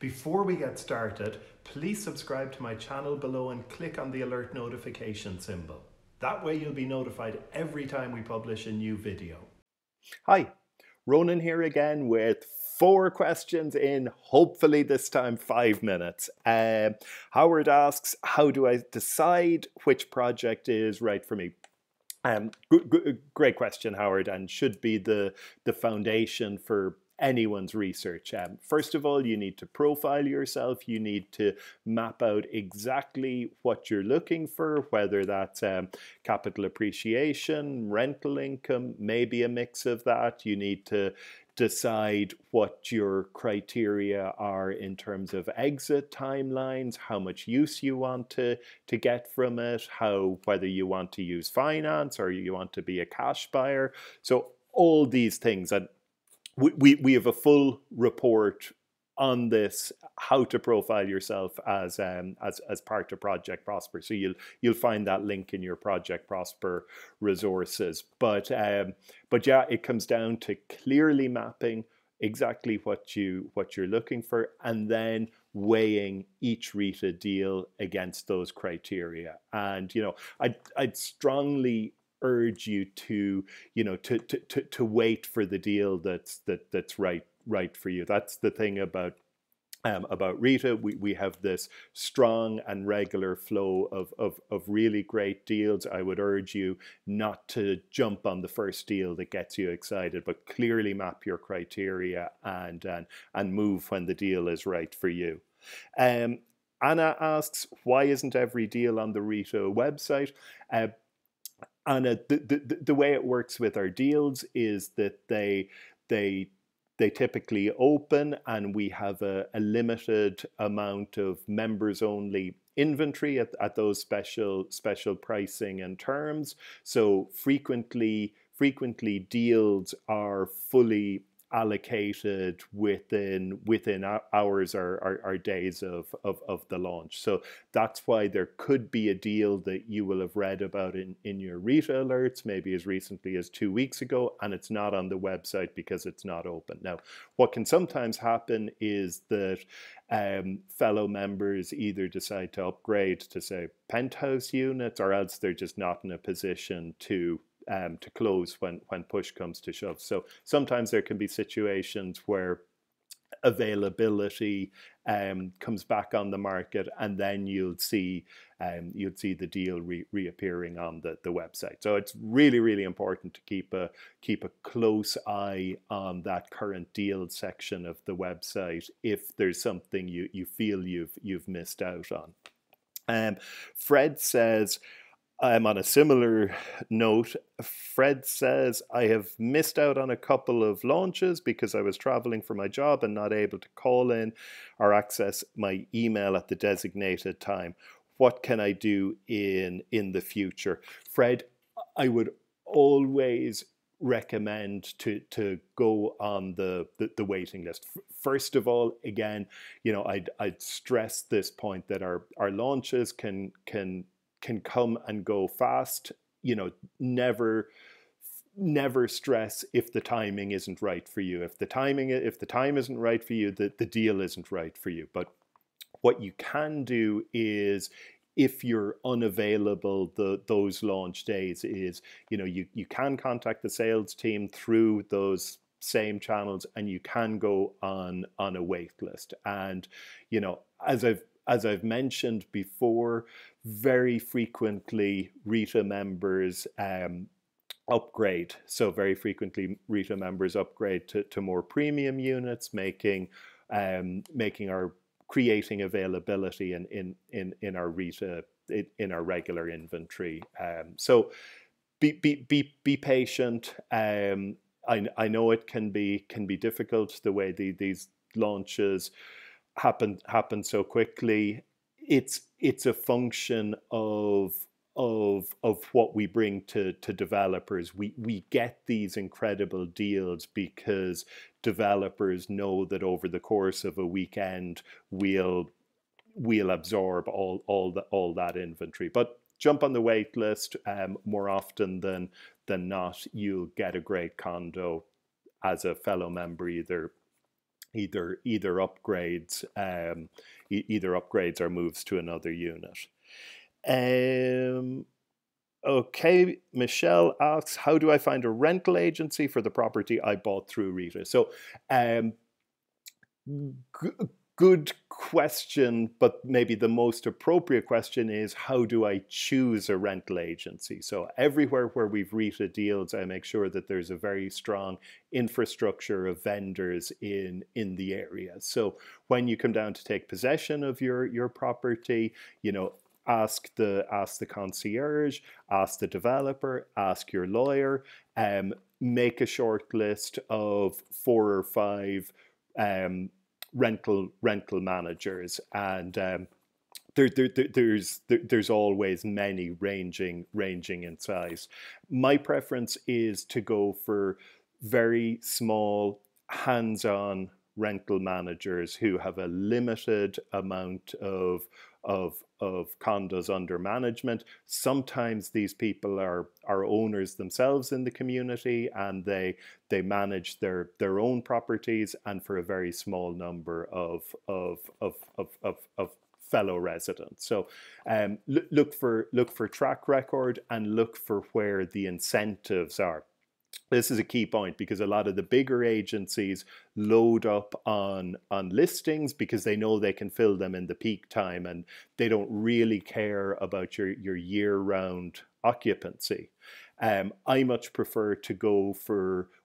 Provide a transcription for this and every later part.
Before we get started, please subscribe to my channel below and click on the alert notification symbol. That way you'll be notified every time we publish a new video. Hi, Ronan here again with 4 questions in, hopefully this time 5 minutes. Howard asks, how do I decide which project is right for me? Great question, Howard, and should be the foundation for anyone's research. First of all, you need to profile yourself. You need to map out exactly what you're looking for, whether that's capital appreciation, rental income, maybe a mix of that. You need to decide what your criteria are in terms of exit timelines, how much use you want to get from it, whether you want to use finance or you want to be a cash buyer. So all these things, and we have a full report on this, how to profile yourself as part of Project Prosper. So you'll find that link in your Project Prosper resources. But yeah, it comes down to clearly mapping exactly what you're looking for, and then weighing each RETA deal against those criteria. And I'd strongly urge you to wait for the deal that's right for you. That's the thing about RETA. We have this strong and regular flow of really great deals. I would urge you not to jump on the first deal that gets you excited, but clearly map your criteria and move when the deal is right for you. Anna asks, why isn't every deal on the RETA website? Anna, the way it works with our deals is that they typically open, and we have a limited amount of members only inventory at those special pricing and terms. So frequently deals are fully allocated within hours or days of the launch. So that's why there could be a deal that you will have read about in your RETA alerts maybe as recently as 2 weeks ago, and it's not on the website because it's not open. Now, what can sometimes happen is that fellow members either decide to upgrade to, say, penthouse units, or else they're just not in a position to close when push comes to shove. So sometimes there can be situations where availability comes back on the market, and then you'll see the deal reappearing on the website. So it's really important to keep a close eye on that current deal section of the website if there's something you feel you've missed out on. Fred says, on a similar note, Fred says, I have missed out on a couple of launches because I was traveling for my job and not able to call in or access my email at the designated time. What can I do in the future? Fred, I would always recommend to go on the waiting list. First of all, again, I'd stress this point that our launches can come and go fast. Never stress if the timing isn't right for you. If the time isn't right for you, the deal isn't right for you. But what you can do is, if you're unavailable those launch days, is you can contact the sales team through those same channels, and you can go on a wait list. And as I've mentioned before, very frequently RETA members upgrade. So very frequently RETA members upgrade to more premium units, creating availability in our RETA, in our regular inventory. So be patient. I know it can be difficult the way these launches happen so quickly. It's a function of what we bring to developers. We get these incredible deals because developers know that over the course of a weekend we'll absorb all that inventory. But jump on the wait list. More often than not, you'll get a great condo as a fellow member, either either upgrades, either upgrades or moves to another unit. Okay, Michelle asks, how do I find a rental agency for the property I bought through RETA? So, good question, but maybe the most appropriate question is, how do I choose a rental agency? So everywhere where we've RETA deals, I make sure that there's a very strong infrastructure of vendors in the area. So when you come down to take possession of your property, you know, ask the concierge, ask the developer, ask your lawyer, make a short list of 4 or 5 rental managers, and there's always many ranging in size. My preference is to go for very small, hands-on rental managers who have a limited amount of condos under management. Sometimes these people are owners themselves in the community, and they manage their own properties, and for a very small number of fellow residents. So look for track record, and look for where the incentives are. This is a key point, because a lot of the bigger agencies load up on listings because they know they can fill them in the peak time, and they don't really care about your year-round occupancy. I much prefer to go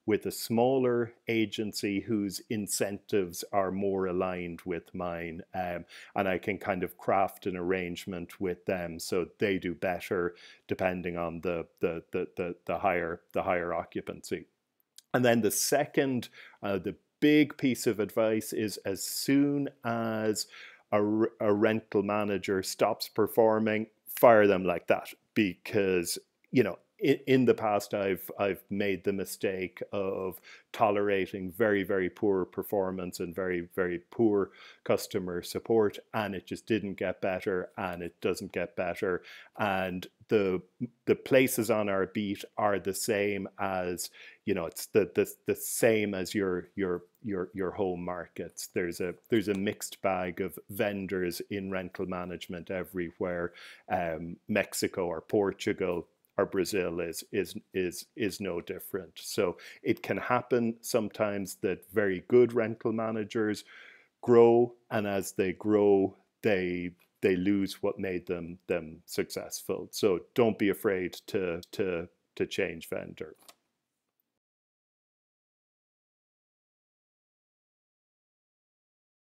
with a smaller agency whose incentives are more aligned with mine, and I can kind of craft an arrangement with them so they do better depending on the higher occupancy. And then the second, the big piece of advice is, as soon as a rental manager stops performing, fire them like that, because in the past, I've made the mistake of tolerating very, very poor performance and very, very poor customer support, and it just didn't get better, and it doesn't get better. And the places on our beat are the same as, it's the same as your home markets. There's a mixed bag of vendors in rental management everywhere. Mexico or Portugal or Brazil is no different. So it can happen sometimes that very good rental managers grow, and as they grow, they lose what made them successful. So don't be afraid to change vendor.